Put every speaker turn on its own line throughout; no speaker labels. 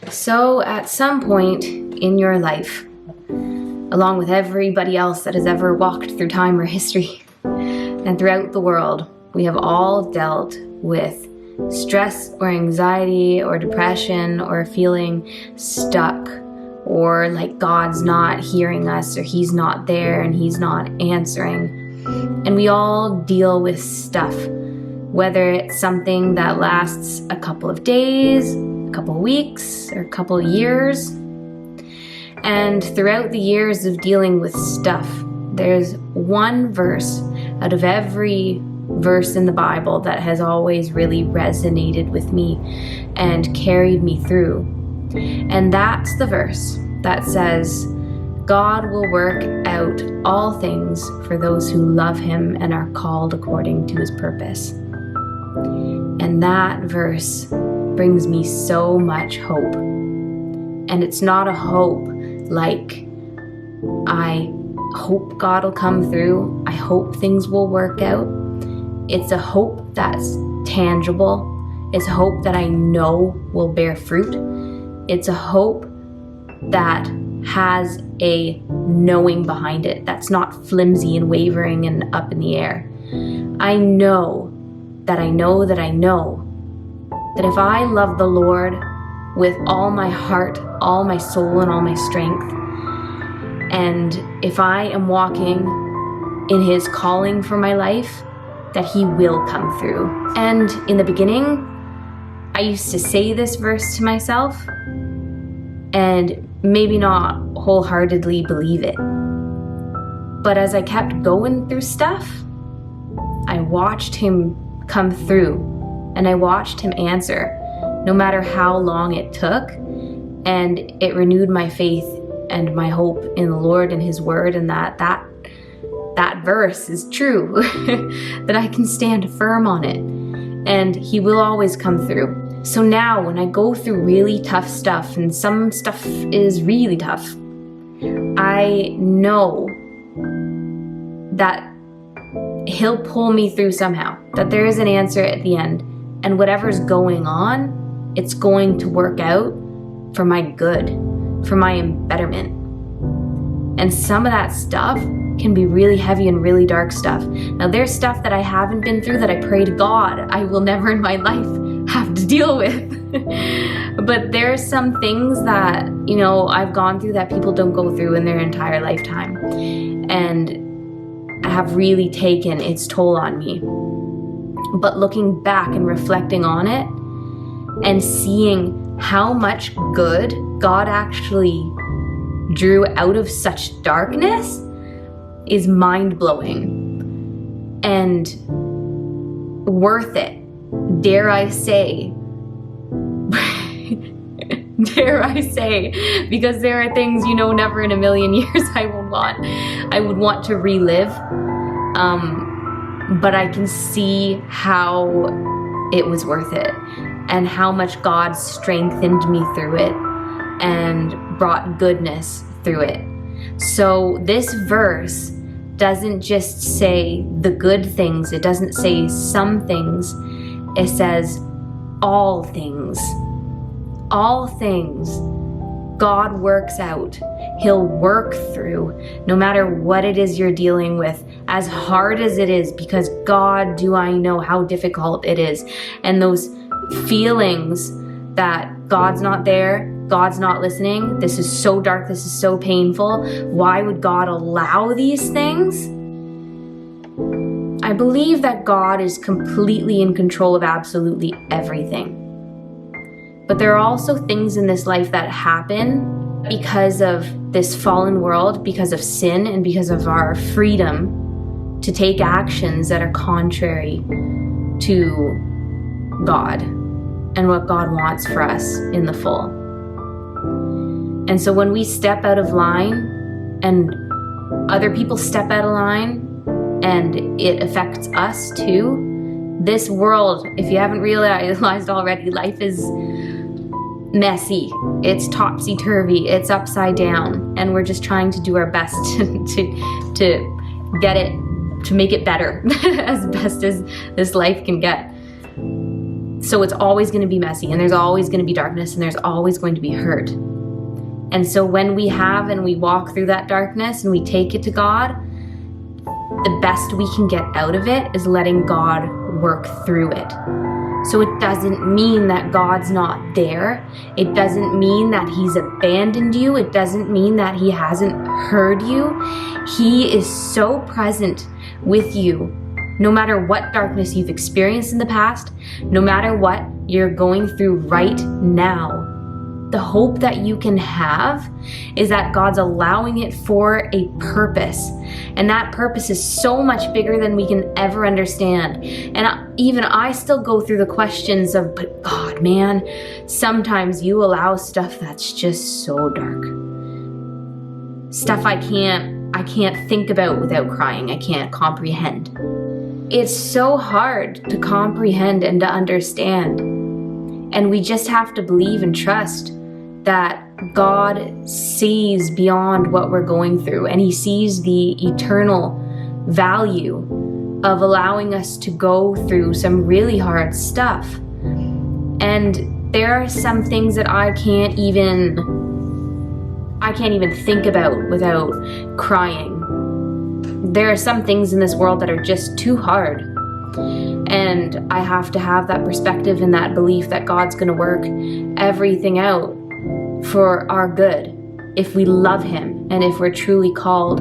So at some point in your life, along with everybody else that has ever walked through time or history and throughout the world, we have all dealt with stress or anxiety or depression or feeling stuck or like God's not hearing us or he's not there and he's not answering. And we all deal with stuff, whether it's something that lasts a couple of days, a couple of weeks, or a couple of years. And throughout the years of dealing with stuff, there's one verse out of every verse in the Bible that has always really resonated with me and carried me through. And that's the verse that says, God will work out all things for those who love him and are called according to his purpose. And that verse brings me so much hope. And it's not a hope like, I hope God will come through, I hope things will work out. It's a hope that's tangible. It's a hope that I know will bear fruit. It's a hope that has a knowing behind it, that's not flimsy and wavering and up in the air. I know that if I love the Lord with all my heart, all my soul, and all my strength, and if I am walking in his calling for my life, that he will come through. And in the beginning, I used to say this verse to myself and maybe not wholeheartedly believe it. But as I kept going through stuff, I watched him come through and I watched him answer, no matter how long it took. And it renewed my faith and my hope in the Lord and his word, and that verse is true, that I can stand firm on it, and he will always come through. So now when I go through really tough stuff, and some stuff is really tough, I know that he'll pull me through somehow, that there is an answer at the end, and whatever's going on, it's going to work out for my good, for my betterment. And some of that stuff can be really heavy and really dark stuff. Now there's stuff that I haven't been through that I pray to God I will never in my life have to deal with. But there's some things that, I've gone through that people don't go through in their entire lifetime, and have really taken its toll on me. But looking back and reflecting on it and seeing how much good God actually drew out of such darkness is mind-blowing and worth it, dare I say, because there are things, never in a million years I would want to relive, but I can see how it was worth it and how much God strengthened me through it and brought goodness through it. So this verse doesn't just say the good things, it doesn't say some things, it says all things. All things God works out. He'll work through no matter what it is you're dealing with, as hard as it is, because God, do I know how difficult it is. And those feelings that God's not there, God's not listening, this is so dark, this is so painful, why would God allow these things? I believe that God is completely in control of absolutely everything. But there are also things in this life that happen because of this fallen world, because of sin, and because of our freedom to take actions that are contrary to God and what God wants for us in the full. And so when we step out of line and other people step out of line and it affects us too, this world, if you haven't realized already, life is messy, it's topsy-turvy, it's upside down, and we're just trying to do our best to get it, to make it better as best as this life can get. So it's always going to be messy, and there's always going to be darkness, and there's always going to be hurt. And so when we walk through that darkness and we take it to God, the best we can get out of it is letting God work through it. So it doesn't mean that God's not there. It doesn't mean that he's abandoned you. It doesn't mean that he hasn't heard you. He is so present with you, no matter what darkness you've experienced in the past, no matter what you're going through right now. The hope that you can have is that God's allowing it for a purpose. And that purpose is so much bigger than we can ever understand. And even I still go through the questions of, but God, man, sometimes you allow stuff that's just so dark. Stuff I can't think about without crying. I can't comprehend. It's so hard to comprehend and to understand. And we just have to believe and trust that God sees beyond what we're going through, and he sees the eternal value of allowing us to go through some really hard stuff. And there are some things that I can't even think about without crying. There are some things in this world that are just too hard. And I have to have that perspective and that belief that God's going to work everything out for our good if we love him and if we're truly called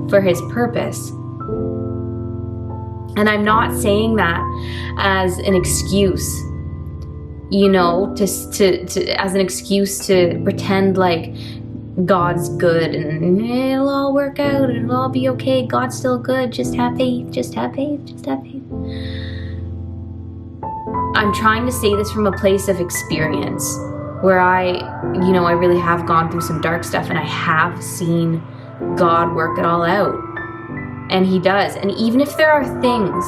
for his purpose. And I'm not saying that as an excuse, as an excuse to pretend like God's good and it'll all work out and it'll all be okay. God's still good. Just have faith. Just have faith. Just have faith. I'm trying to say this from a place of experience where I really have gone through some dark stuff, and I have seen God work it all out. And he does. And even if there are things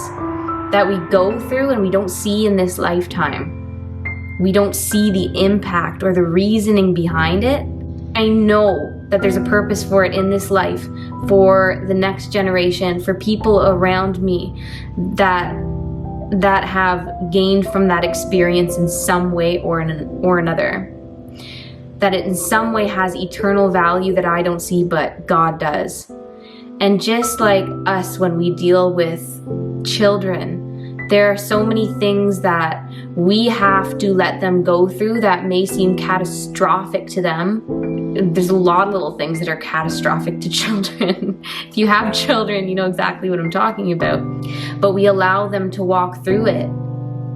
that we go through and we don't see in this lifetime, we don't see the impact or the reasoning behind it, I know that there's a purpose for it in this life, for the next generation, for people around me that have gained from that experience in some way or another. That it in some way has eternal value that I don't see, but God does. And just like us, when we deal with children, there are so many things that we have to let them go through that may seem catastrophic to them. There's a lot of little things that are catastrophic to children. If you have children, you know exactly what I'm talking about. But we allow them to walk through it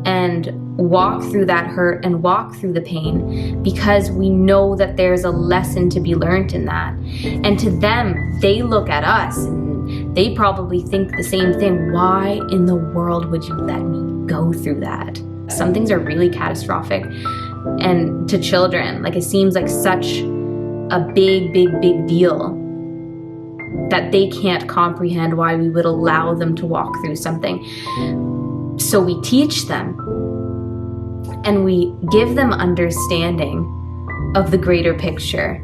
and walk through that hurt and walk through the pain because we know that there's a lesson to be learned in that. And to them, they look at us and they probably think the same thing. Why in the world would you let me go through that? Some things are really catastrophic, and to children, like, it seems like such a big deal that they can't comprehend why we would allow them to walk through something. So we teach them and we give them understanding of the greater picture,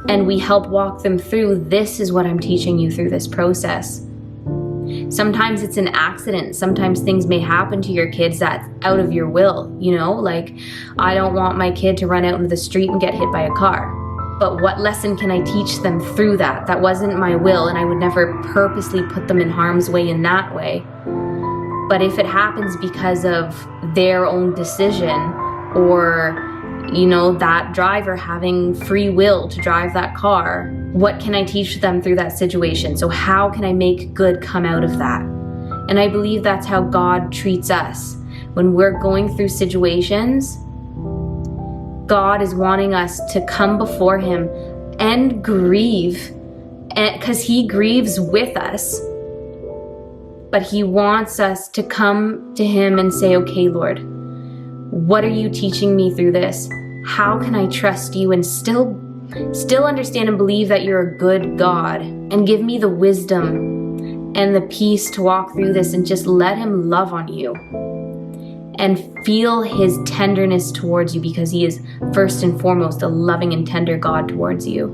and we help walk them through, this is what I'm teaching you through this process. Sometimes it's an accident. Sometimes things may happen to your kids that's out of your will, like I don't want my kid to run out into the street and get hit by a car. But what lesson can I teach them through that? That wasn't my will, and I would never purposely put them in harm's way in that way. But if it happens because of their own decision, or that driver having free will to drive that car, what can I teach them through that situation? So how can I make good come out of that? And I believe that's how God treats us. When we're going through situations, God is wanting us to come before him and grieve, because he grieves with us. But he wants us to come to him and say, okay, Lord, what are you teaching me through this? How can I trust you and still understand and believe that you're a good God? And give me the wisdom and the peace to walk through this and just let him love on you and feel his tenderness towards you, because he is first and foremost a loving and tender God towards you.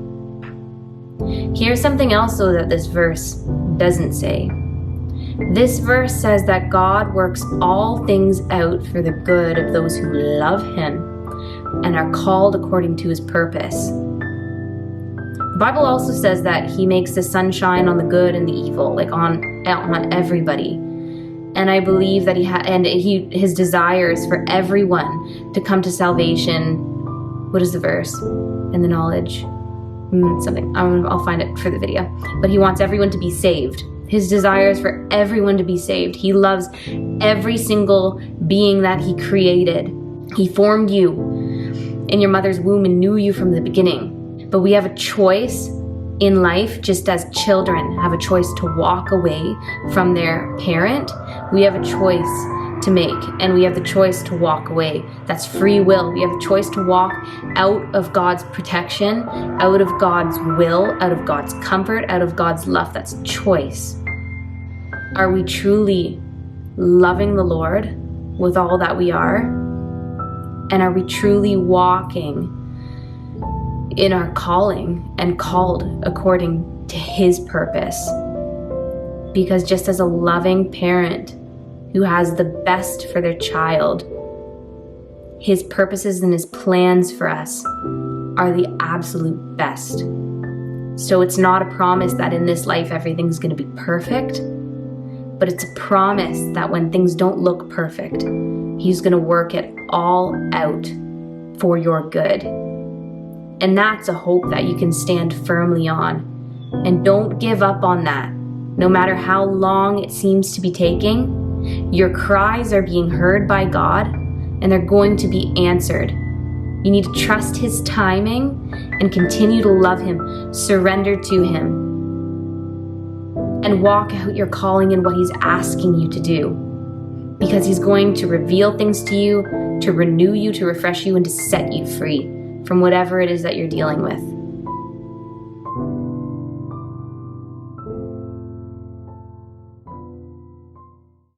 Here's something else though that this verse doesn't say. This verse says that God works all things out for the good of those who love him and are called according to his purpose. The Bible also says that he makes the sun shine on the good and the evil, like on everybody. And I believe that his desire is for everyone to come to salvation. What is the verse? And the knowledge. Something. I'll find it for the video. But he wants everyone to be saved. His desire is for everyone to be saved. He loves every single being that he created. He formed you in your mother's womb and knew you from the beginning. But we have a choice in life, just as children have a choice to walk away from their parent. We have a choice to make, and we have the choice to walk away. That's free will. We have a choice to walk out of God's protection, out of God's will, out of God's comfort, out of God's love. That's a choice. Are we truly loving the Lord with all that we are? And are we truly walking in our calling and called according to his purpose? Because just as a loving parent who has the best for their child, his purposes and his plans for us are the absolute best. So it's not a promise that in this life everything's going to be perfect, but it's a promise that when things don't look perfect, he's going to work it all out for your good. And that's a hope that you can stand firmly on. And don't give up on that. No matter how long it seems to be taking, your cries are being heard by God, and they're going to be answered. You need to trust his timing and continue to love him, surrender to him, and walk out your calling in what he's asking you to do. Because he's going to reveal things to you, to renew you, to refresh you, and to set you free from whatever it is that you're dealing with.